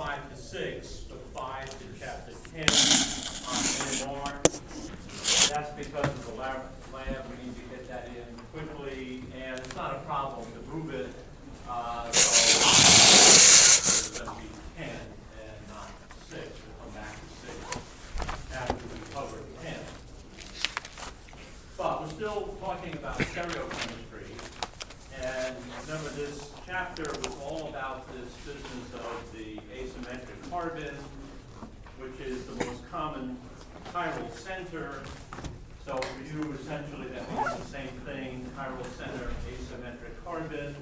5 to 6, but 5 to chapter 10 on NMR. That's because of the lab. We need to get that in quickly, and it's not a problem to move it. So it's going to be 10 and not 6. We'll come back to 6 after we cover 10. But we're still talking about stereochemistry. And remember, this chapter was all about this business of the asymmetric carbon, which is the most common chiral center. So for you, essentially, that means the same thing, chiral center, asymmetric carbon.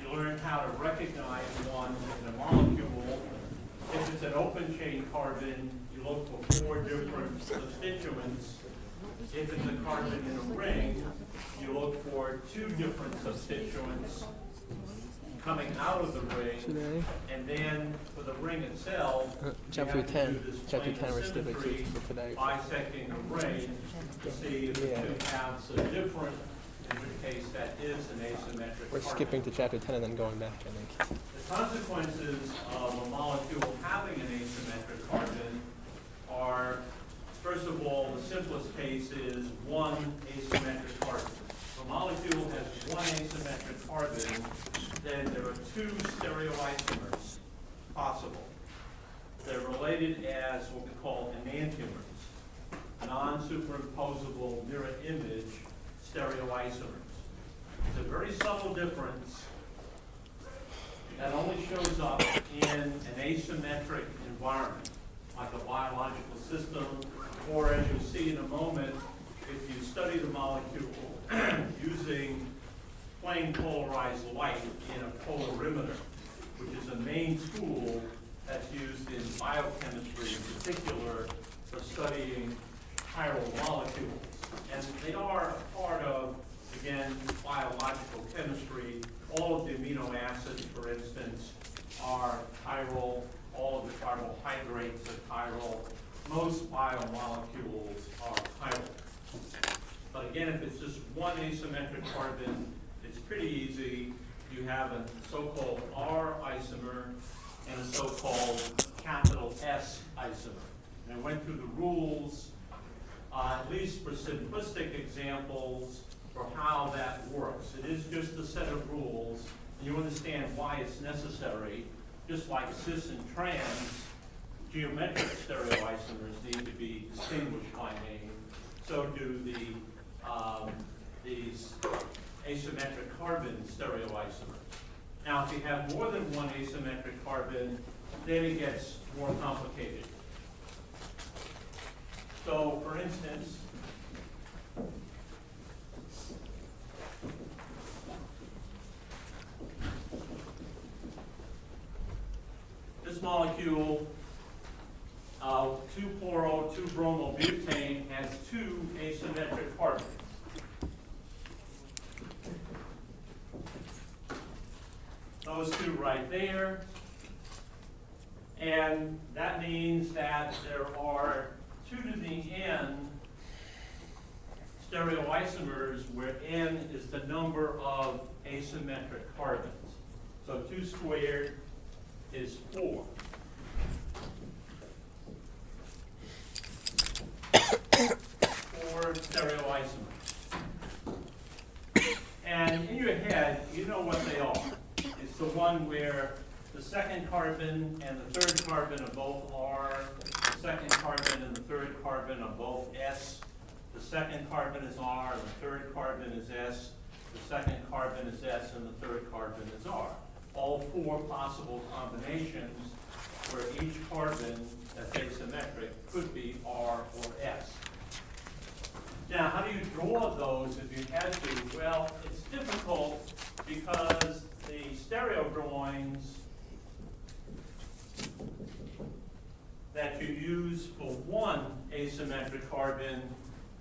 You learn how to recognize one in a molecule. If it's an open chain carbon, you look for 4 different substituents. If it's a carbon in a ring, you look for 2 different substituents coming out of the ring, and then for the ring itself, chapter 10 we're skipping for today. Bisecting the ring to see if the 2 halves are different, in which case that is an asymmetric We're carbon. skipping to chapter 10 and then going back, I think. The consequences of a molecule having an asymmetric carbon are, first of all, the simplest case is 1 asymmetric carbon. If a molecule has 1 asymmetric carbon, then there are 2 stereoisomers possible. They're related as what we call enantiomers, non-superimposable mirror image stereoisomers. It's a very subtle difference that only shows up in an asymmetric environment, like a biological system, or as you'll see in a moment, if you study the molecule using plain polarized light in a polarimeter, which is a main tool that's used in biochemistry in particular for studying chiral molecules. And they are a part of, again, biological chemistry. All of the amino acids, for instance, are chiral. All of the carbohydrates are chiral. Most biomolecules are chiral. But again, if it's just 1 asymmetric carbon, it's pretty easy. You have a so-called R isomer and a so-called capital S isomer. And I went through the rules, at least for simplistic examples, for how that works. It is just a set of rules, and you understand why it's necessary. Just like cis and trans, geometric stereoisomers need to be distinguished by name. So do these asymmetric carbon stereoisomers. Now, if you have more than 1 asymmetric carbon, then it gets more complicated. So, for instance, this molecule, 2-chloro-2-bromobutane, has 2 asymmetric carbons. Those 2 right there. And that means that there are 2 to the n stereoisomers where n is the number of asymmetric carbons. So 2 squared is 4. Four stereoisomers. And in your head, you know what they are. It's the one where the second carbon and the third carbon are both R, the second carbon and the third carbon are both S, the second carbon is R, and the third carbon is S, the second carbon is S, and the third carbon is R. All 4 possible combinations where each carbon that's asymmetric could be R or S. Now, how do you draw those if you had to? Well, it's difficult because the stereo drawings that you use for 1 asymmetric carbon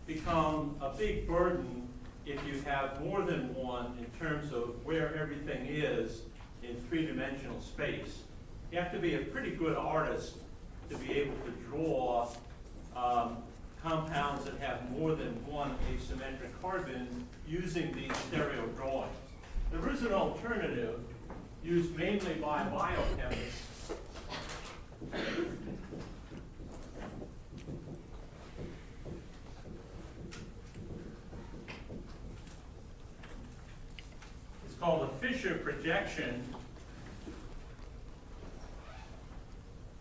become a big burden if you have more than 1 in terms of where everything is in 3-dimensional space. You have to be a pretty good artist to be able to draw compounds that have more than 1 asymmetric carbon using these stereo drawings. There is an alternative. used mainly by biochemists. It's called a Fisher projection.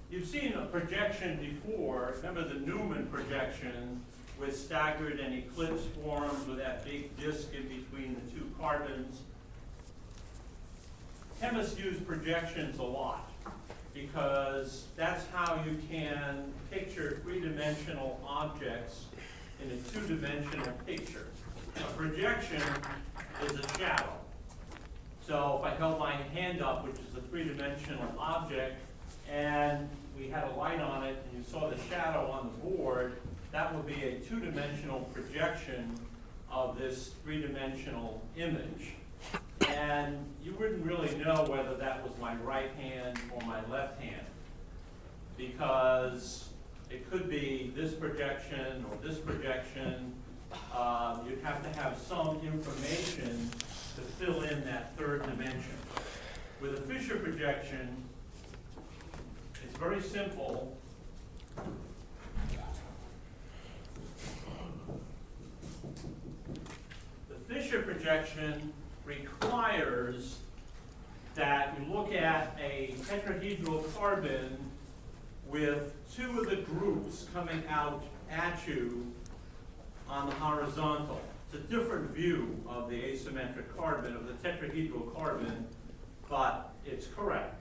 You've seen a projection before. Remember the Newman projection with staggered and eclipse forms with that big disk in between the two carbons? Chemists use projections a lot because that's how you can picture three-dimensional objects in a two-dimensional picture. A projection is a shadow. So if I held my hand up, which is a three-dimensional object, and we had a light on it and you saw the shadow on the board, that would be a two-dimensional projection of this three-dimensional image. And you wouldn't really know whether that was my right hand or my left hand, because it could be this projection or this projection. You'd have to have some information to fill in that third dimension. With a Fisher projection, it's very simple. The Fisher projection requires that you look at a tetrahedral carbon with two of the groups coming out at you on the horizontal. It's a different view of the asymmetric carbon, of the tetrahedral carbon, but it's correct.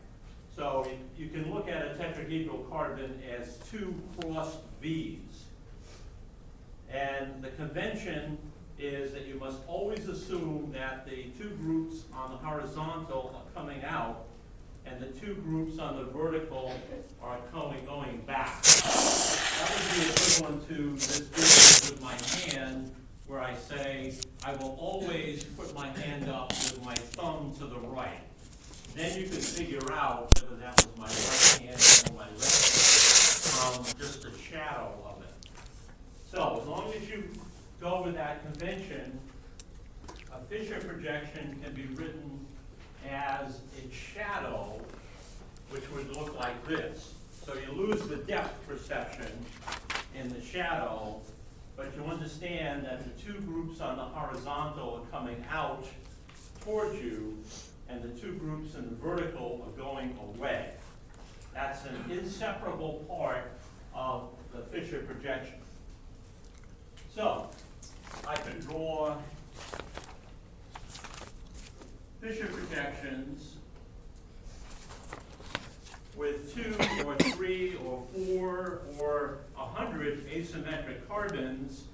So you can look at a tetrahedral carbon as two crossed V's. And the convention is that you must always assume that the two groups on the horizontal are coming out and the two groups on the vertical are going back. That would be equivalent to this business with my hand, where I say, I will always put my hand up with my thumb to the right. Then you can figure out whether that was my right hand or my left hand from just the shadow of it. So as long as you go with that convention, a Fisher projection can be written as its shadow, which would look like this. So you lose the depth perception in the shadow, but you understand that the two groups on the horizontal are coming out towards you, and the two groups in the vertical are going away. That's an inseparable part of the Fisher projection. So I can draw Fisher projections with 2 or 3 or 4 or 100 asymmetric carbons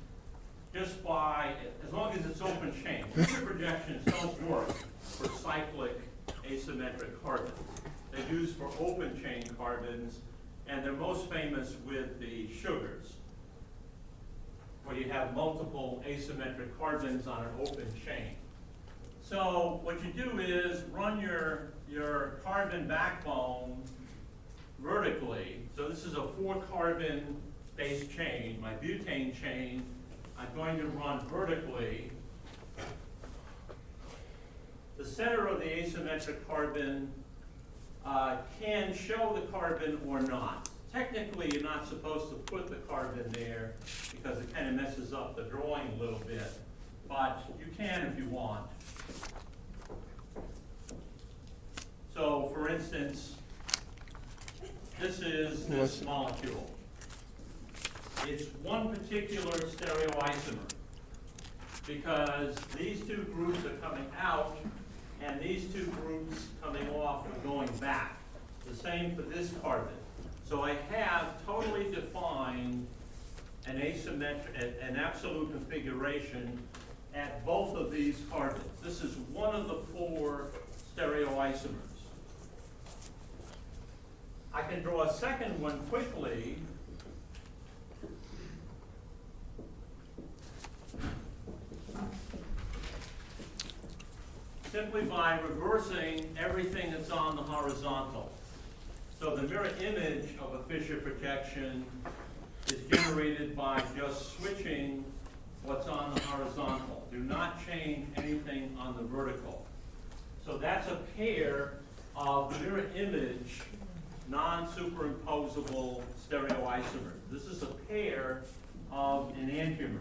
just by, as long as it's open chain. Fisher projections don't work for cyclic asymmetric carbons. They're used for open chain carbons, and they're most famous with the sugars, where you have multiple asymmetric carbons on an open chain. So what you do is run your carbon backbone vertically. So this is a 4-carbon base chain. My butane chain, I'm going to run vertically. The center of the asymmetric carbon can show the carbon or not. Technically, you're not supposed to put the carbon there because it kind of messes up the drawing a little bit, but you can if you want. So, for instance, this is this molecule. It's one particular stereoisomer because these two groups are coming out and these two groups coming off are going back. The same for this carbon. So I have totally defined an asymmetric, an absolute configuration at both of these carbons. This is one of the 4 stereoisomers. I can draw a second one quickly. Simply by reversing everything that's on the horizontal. So the mirror image of a Fisher projection is generated by just switching what's on the horizontal. Do not change anything on the vertical. So that's a pair of mirror image, non-superimposable stereoisomers. This is a pair of enantiomers.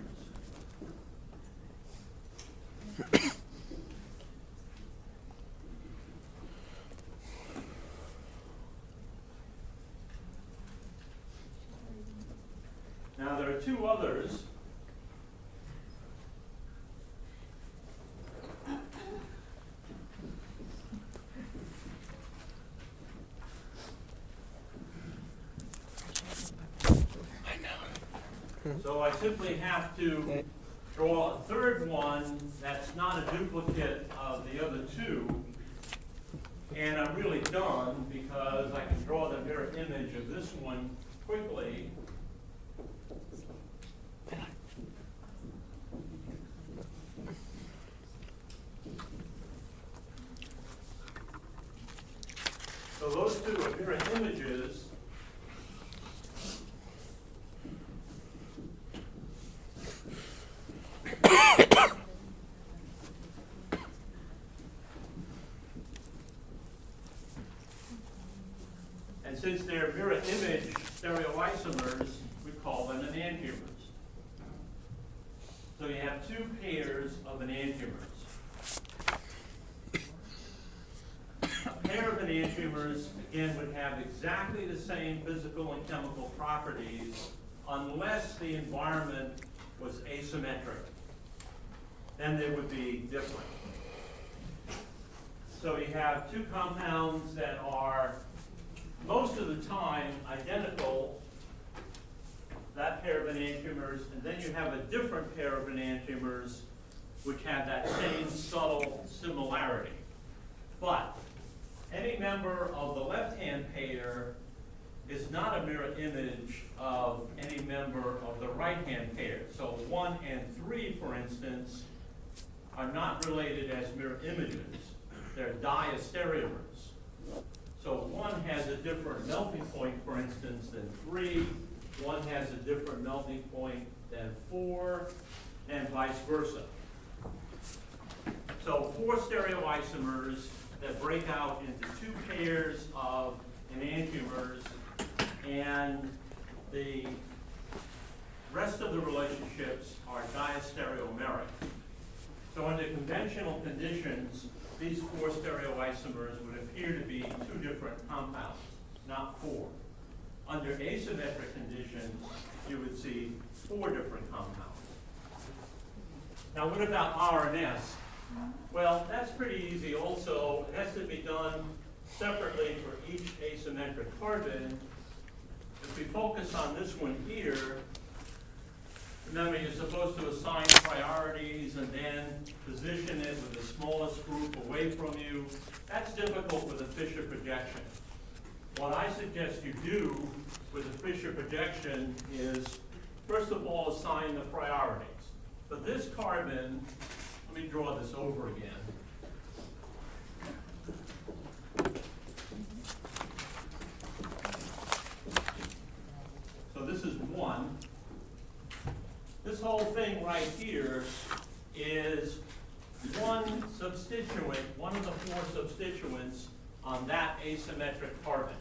Now there are two others. So I simply have to draw a third one that's not a duplicate of the other two. And I'm really done because I can draw the mirror image of this one quickly. So those two are mirror images. And since they're mirror image stereoisomers, we call them enantiomers. So you have two pairs of enantiomers. A pair of enantiomers, again, would have exactly the same physical and chemical properties unless the environment was asymmetric. Then they would be different. So you have two compounds that are most of the time identical, that pair of enantiomers, and then you have a different pair of enantiomers which have that same subtle similarity. But any member of the left-hand pair is not a mirror image of any member of the right-hand pair. So 1 and 3, for instance, are not related as mirror images. They're diastereomers. So 1 has a different melting point, for instance, than 3. 1 has a different melting point than 4, and vice versa. So 4 stereoisomers that break out into 2 pairs of enantiomers, and the rest of the relationships are diastereomeric. So under conventional conditions, these 4 stereoisomers would appear to be 2 different compounds, not 4. Under asymmetric conditions, you would see 4 different compounds. Now what about R and S? Well, that's pretty easy also. It has to be done separately for each asymmetric carbon. If we focus on this one here, remember, you're supposed to assign priorities and then position it with the smallest group away from you. That's difficult with a Fisher projection. What I suggest you do with a Fisher projection is, first of all, assign the priorities. For this carbon, let me draw this over again. So this is 1. This whole thing right here is one substituent, one of the 4 substituents on that asymmetric carbon.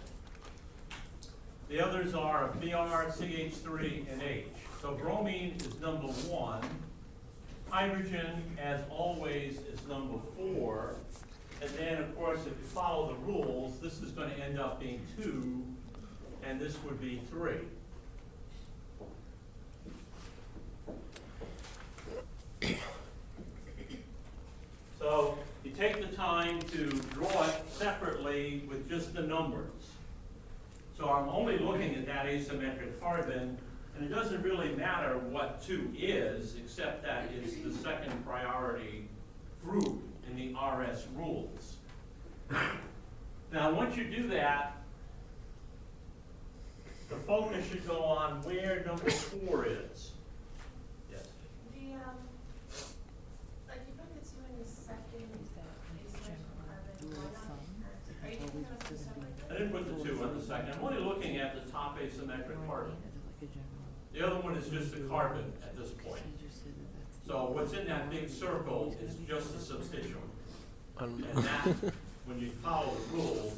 The others are Br, CH3, and H. So bromine is number 1. Hydrogen, as always, is number 4. And then, of course, if you follow the rules, this is going to end up being 2, and this would be 3. So you take the time to draw it separately with just the numbers. So I'm only looking at that asymmetric carbon, and it doesn't really matter what 2 is, except that is the second priority group in the RS rules. Now, once you do that, the focus should go on where number 4 is. Yes? Like you put the 2 in the second asymmetric carbon, why not? Are you thinking of the separate? I didn't put the 2 on the second. I'm only looking at the top asymmetric carbon. The other one is just a carbon at this point. So what's in that big circle is just a substituent. And that, when you follow the rules,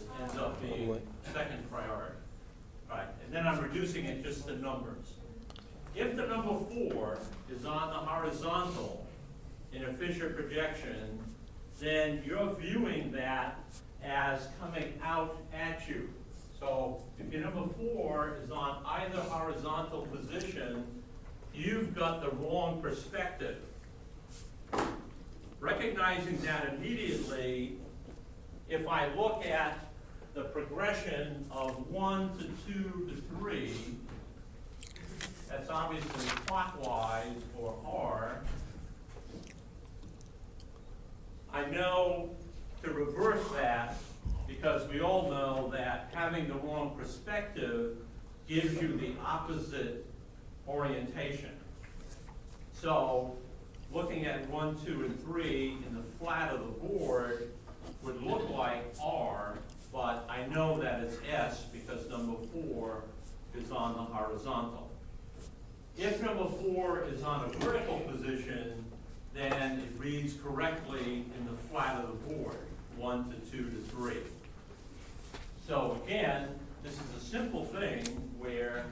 reducing it just to numbers. If the number 4 is on the horizontal in a Fisher projection, then you're viewing that as coming out at you. So if your number 4 is on either horizontal position, you've got the wrong perspective. Recognizing that immediately, if I look at the progression of 1 to 2 to 3, that's obviously clockwise or R, I know to reverse that, because we all know that having the wrong perspective gives you the opposite orientation. So looking at 1, 2, and 3 in the flat of the board would look like R, but I know that it's S because number 4 is on the horizontal. If number 4 is on a vertical position, then it reads correctly in the flat of the board, 1 to 2 to 3. So again, this is a simple thing where,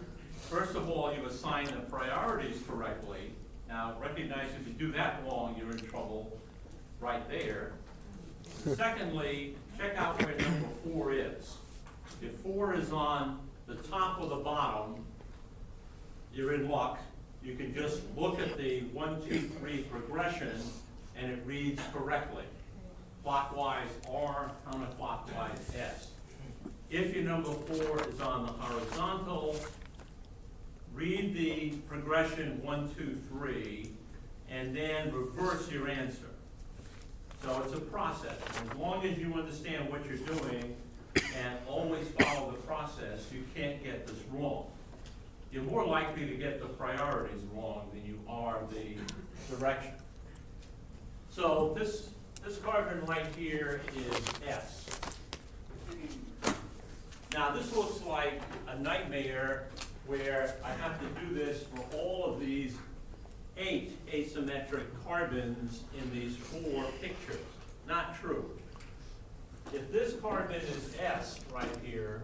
first of all, you assign the priorities correctly. Now, recognize if you do that wrong, you're in trouble right there. Secondly, check out where number 4 is. If 4 is on the top or the bottom, you're in luck. You can just look at the 1, 2, 3 progression and it reads correctly. Clockwise R, counterclockwise S. If your number 4 is on the horizontal, read the progression 1, 2, 3, and then reverse your answer. So it's a process. As long as you understand what you're doing and always follow the process, you can't get this wrong. You're more likely to get the priorities wrong than you are the direction. So this carbon right here is S. Now this looks like a nightmare where I have to do this for all of these 8 asymmetric carbons in these 4 pictures. Not true. If this carbon is S right here,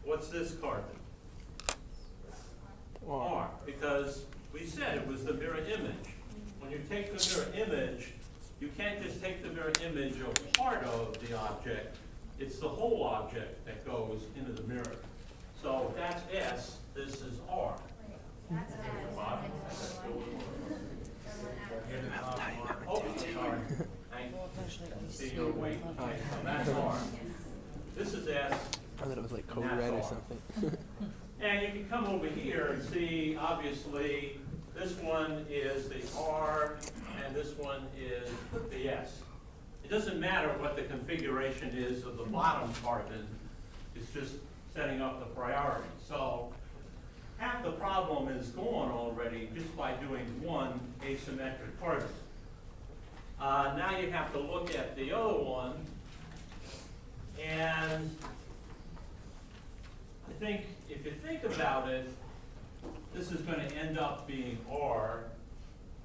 what's this carbon? R, because we said it was the mirror image. When you take the mirror image, you can't just take the mirror image of part of the object, it's the whole object that goes into the mirror. So if that's S, this is R. That's Oh, sorry. Thank you. See your weight. So that's R. This is S. I thought it was like code That's red or R. something. And you can come over here and see, obviously, this one is the R, and this one is the S. It doesn't matter what the configuration is of the bottom carbon, it's just setting up the priority. So half the problem is gone already just by doing one asymmetric carbon. Now you have to look at the other one, and I think if you think about it, this is going to end up being R,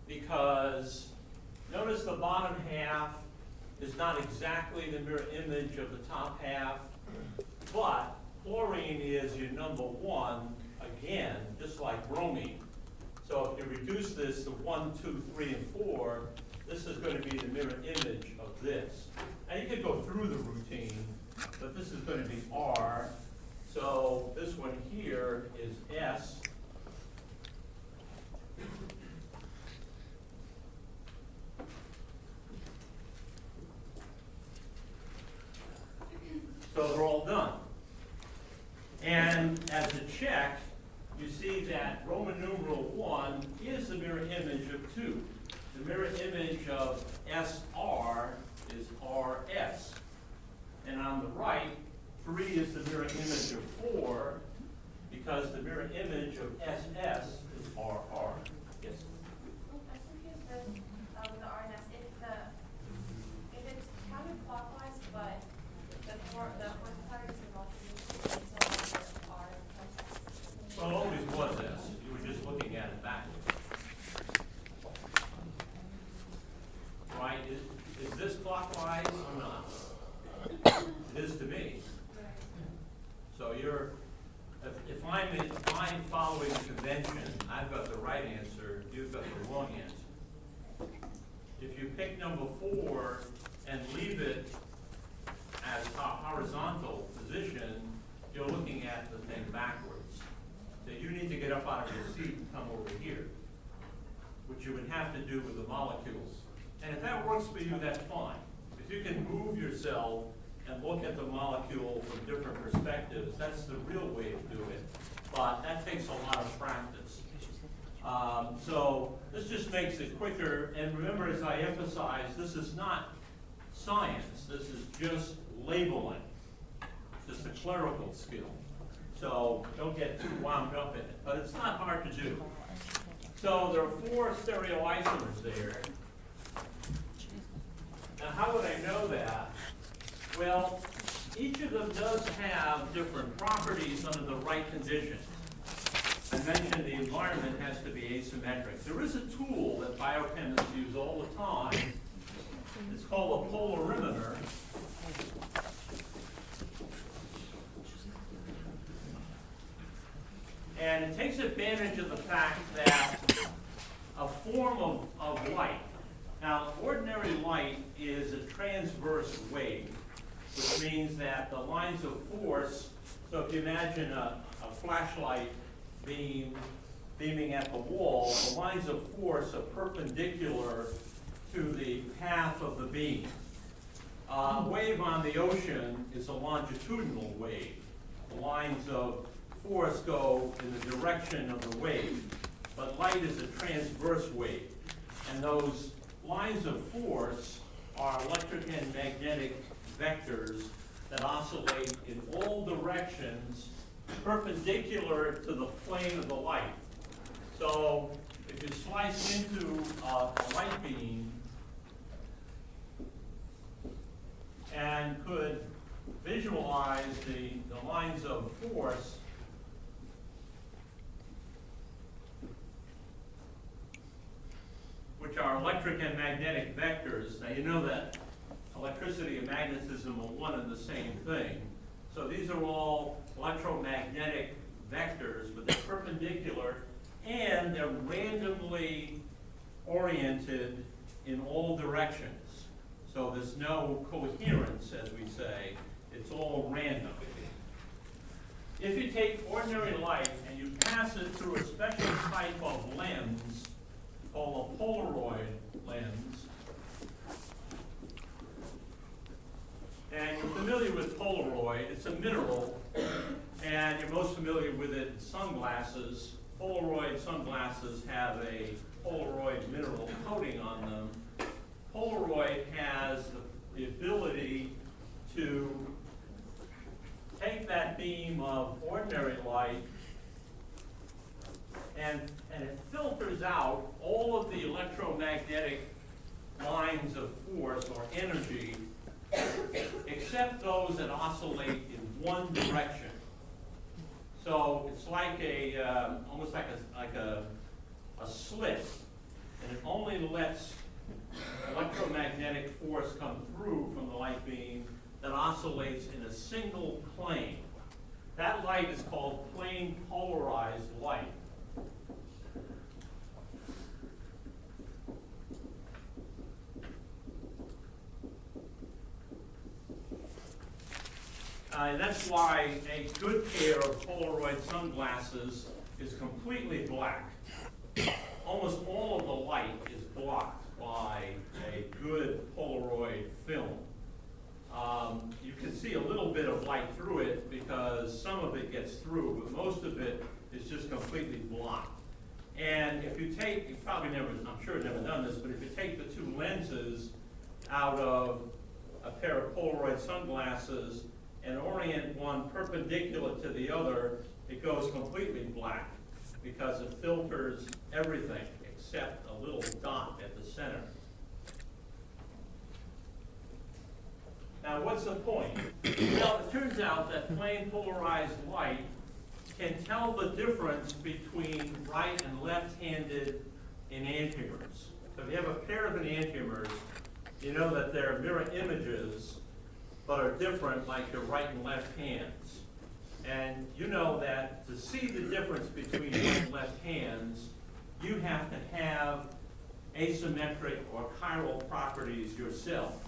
because notice the bottom half is not exactly the mirror image of the top half, but chlorine is your number 1, again, just like bromine. So if you reduce this to 1, 2, 3, and 4, this is going to be the mirror image of this. Now you could go through the routine, but this is going to be R. So this one here is S. So they're all done. And as a check, you see that Roman numeral 1 is the mirror image of 2. The mirror image of SR is RS. And on the right, 3 is the mirror image of 4, because the mirror image of SS is RR. Yes? I'm confused with the R and S. If it's counterclockwise, but the fourth part is involved in the R. Well, it always was S. You were just looking at it backwards. Right? Is this clockwise or not? It is to me. So you're, if I'm following the convention, I've got the right answer, you've got the wrong answer. If you pick number 4 and leave it as a horizontal position, you're looking at the thing backwards. So you need to get up out of your seat and come over here, which you would have to do with the molecules. And if that works for you, that's fine. If you can move yourself and look at the molecule from different perspectives, that's the real way to do it. But that takes a lot of practice. So this just makes it quicker. And remember, as I emphasized, this is not science. This is just labeling. Just a clerical skill. So don't get too wound up in it. But it's not hard to do. So there are 4 stereoisomers there. Now, how would I know that? Well, each of them does have different properties under the right conditions. I mentioned the environment has to be asymmetric. There is a tool that biochemists use all the time. It's called a polarimeter. And it takes advantage of the fact that a form of light. Now, ordinary light is a transverse wave, which means that the lines of force, so if you imagine a flashlight beaming at the wall, the lines of force are perpendicular to the path of the beam. A wave on the ocean is a longitudinal wave. The lines of force go in the direction of the wave, but light is a transverse wave. And those lines of force are electric and magnetic vectors that oscillate in all directions perpendicular to the plane of the light. So if you slice into a light beam and could visualize the lines of force, which are electric and magnetic vectors. Now you know that electricity and magnetism are one and the same thing. So these are all electromagnetic vectors, but they're perpendicular and they're randomly oriented in all directions. So there's no coherence, as we say. It's all random. If you take ordinary light and you pass it through a special type of lens called a Polaroid lens, and you're familiar with Polaroid, it's a mineral, and you're most familiar with it in sunglasses. Polaroid sunglasses have a Polaroid mineral coating on them. Polaroid has the ability to take that beam of ordinary light and it filters out all of the electromagnetic lines of force or energy except those that oscillate in one direction. So it's like almost like a slit, and it only lets electromagnetic force come through from the light beam that oscillates in a single plane. That light is called plane polarized light. And that's why a good pair of Polaroid sunglasses is completely black. Almost all of the light is blocked by a good Polaroid film. You can see a little bit of light through it because some of it gets through, but most of it is just completely blocked. And if you take, you've probably never, I'm sure never done this, but if you take the two lenses out of a pair of Polaroid sunglasses and orient one perpendicular to the other, it goes completely black because it filters everything except a little dot at the center. Now, what's the point? Well, it turns out that plane polarized light can tell the difference between right and left-handed enantiomers. So if you have a pair of enantiomers, you know that they're mirror images, but are different like your right and left hands. And you know that to see the difference between right and left hands, you have to have asymmetric or chiral properties yourself,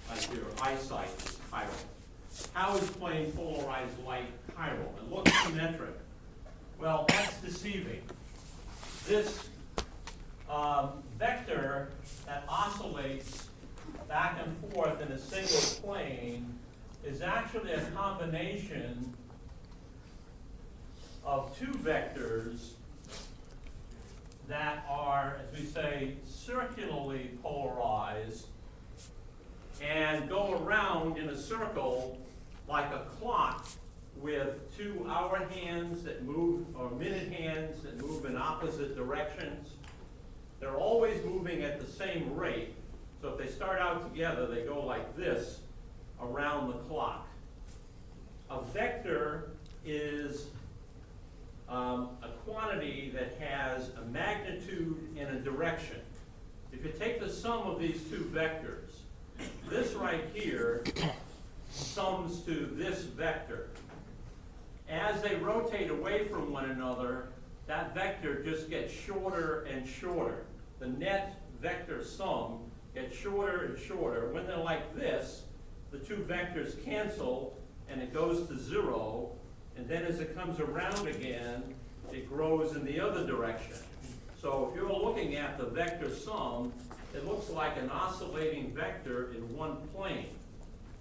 like your eyesight is chiral. How is plane polarized light chiral? It looks symmetric. Well, that's deceiving. This vector that oscillates back and forth in a single plane is actually a combination of two vectors that are, as we say, circularly polarized and go around in a circle like a clock with two hour hands that move, or minute hands that move in opposite directions. They're always moving at the same rate. So if they start out together, they go like this around the clock. A vector is a quantity that has a magnitude and a direction. If you take the sum of these two vectors, this right here sums to this vector. As they rotate away from one another, that vector just gets shorter and shorter. The net vector sum gets shorter and shorter. When they're like this, the two vectors cancel and it goes to 0. And then as it comes around again, it grows in the other direction. So if you're looking at the vector sum, it looks like an oscillating vector in one plane.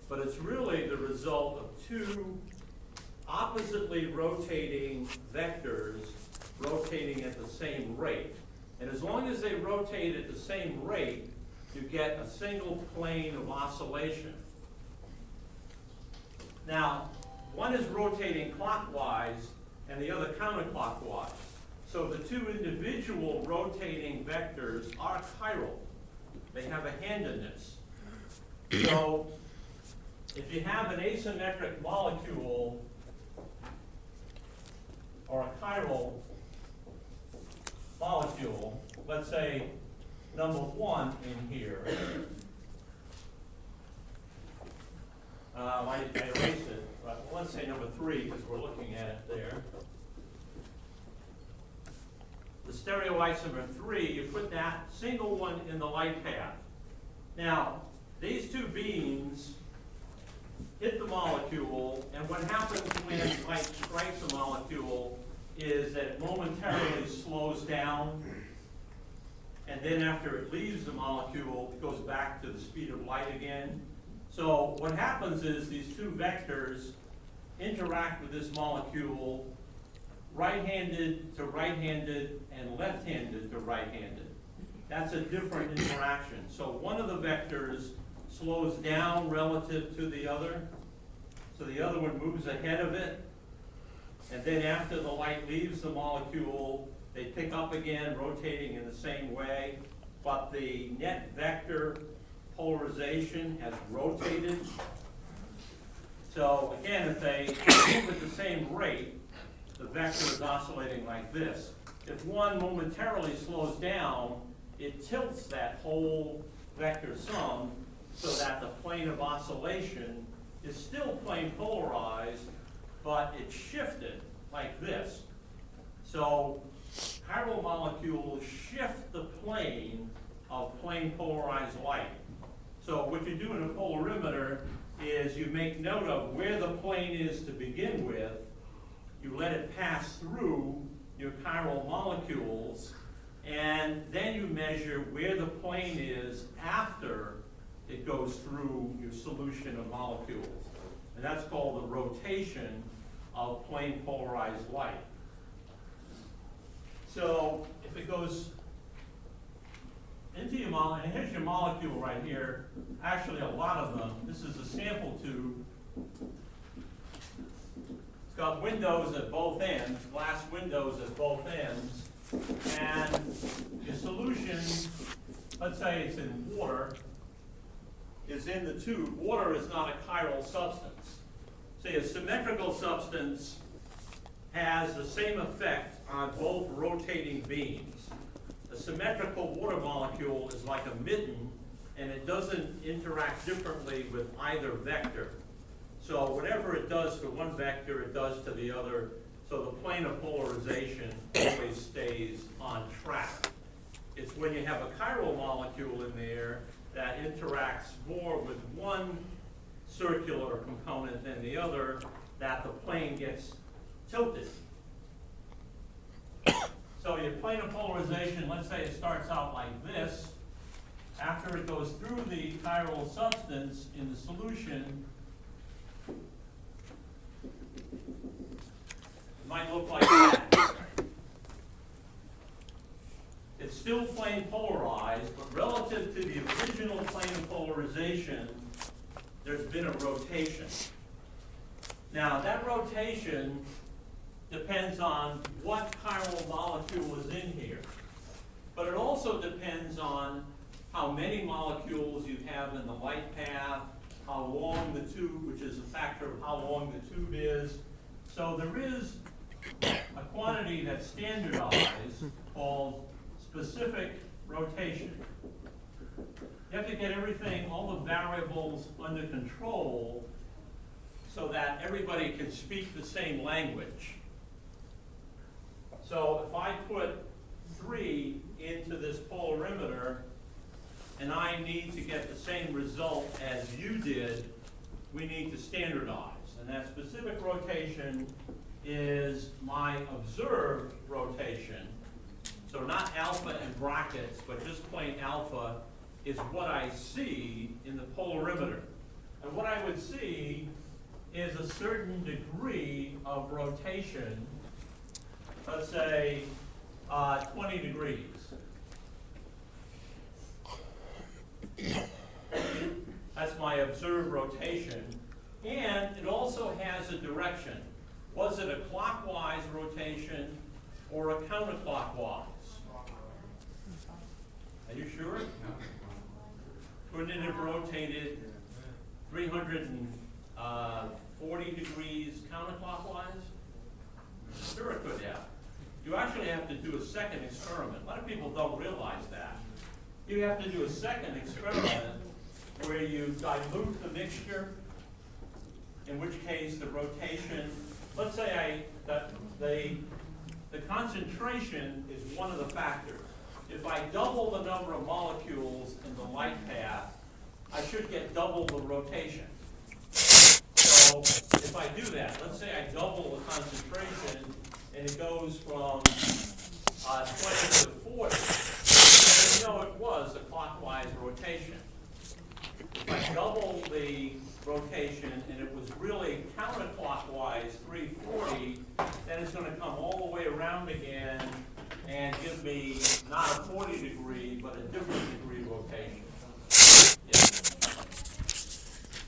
But it's really the result of two oppositely rotating vectors rotating at the same rate. And as long as they rotate at the same rate, you get a single plane of oscillation. Now, one is rotating clockwise and the other counterclockwise. So the two individual rotating vectors are chiral. They have a handedness. So if you have an asymmetric molecule or a chiral molecule, let's say number 1 in here. I erased it, but let's say number 3 because we're looking at it there. The stereoisomer 3, you put that single one in the light path. Now, these two beams hit the molecule, and what happens when light strikes a molecule is that it momentarily slows down, and then after it leaves the molecule, it goes back to the speed of light again. So what happens is these two vectors interact with this molecule right-handed to right-handed and left-handed to right-handed. That's a different interaction. So one of the vectors slows down relative to the other, so the other one moves ahead of it, and then after the light leaves the molecule, they pick up again, rotating in the same way, but the net vector polarization has rotated. So again, if they move at the same rate, the vector is oscillating like this. If one momentarily slows down, it tilts that whole vector sum so that the plane of oscillation is still plane polarized, but it's shifted like this. So chiral molecules shift the plane of plane polarized light. So what you do in a polarimeter is you make note of where the plane is to begin with, you let it pass through your chiral molecules, and then you measure where the plane is after it goes through your solution of molecules. And that's called the rotation of plane polarized light. So if it goes into your molecule, and here's your molecule right here, actually a lot of them. This is a sample tube. It's got windows at both ends, glass windows at both ends, and your solution, let's say it's in water, is in the tube. Water is not a chiral substance. Say a symmetrical substance has the same effect on both rotating beams. A symmetrical water molecule is like a mitten, and it doesn't interact differently with either vector. So whatever it does to one vector, it does to the other. So the plane of polarization always stays on track. It's when you have a chiral molecule in there that interacts more with one circular component than the other that the plane gets tilted. So your plane of polarization, let's say it starts out like this. After it goes through the chiral substance in the solution, it might look like that. It's still plane polarized, but relative to the original plane of polarization, there's been a rotation. Now, that rotation depends on what chiral molecule is in here. But it also depends on how many molecules you have in the light path, how long the tube, which is a factor of how long the tube is. So there is a quantity that's standardized called specific rotation. You have to get everything, all the variables under control so that everybody can speak the same language. So if I put 3 into this polarimeter and I need to get the same result as you did, we need to standardize. And that specific rotation is my observed rotation. So not alpha in brackets, but just plain alpha is what I see in the polarimeter. And what I would see is a certain degree of rotation, let's say 20 degrees. That's my observed rotation. And it also has a direction. Was it a clockwise rotation or a counterclockwise? Are you sure? Couldn't it have rotated 340 degrees counterclockwise? Sure it could have. You actually have to do a second experiment. A lot of people don't realize that. You have to do a second experiment where you dilute the mixture, in which case the rotation, let's say the concentration is one of the factors. If I double the number of molecules in the light path, I should get double the rotation. So if I do that, let's say I double the concentration and it goes from 20 to 40, then you know it was a clockwise rotation. If I double the rotation and it was really counterclockwise 340, then it's going to come all the way around again and give me not a 40 degree, but a different degree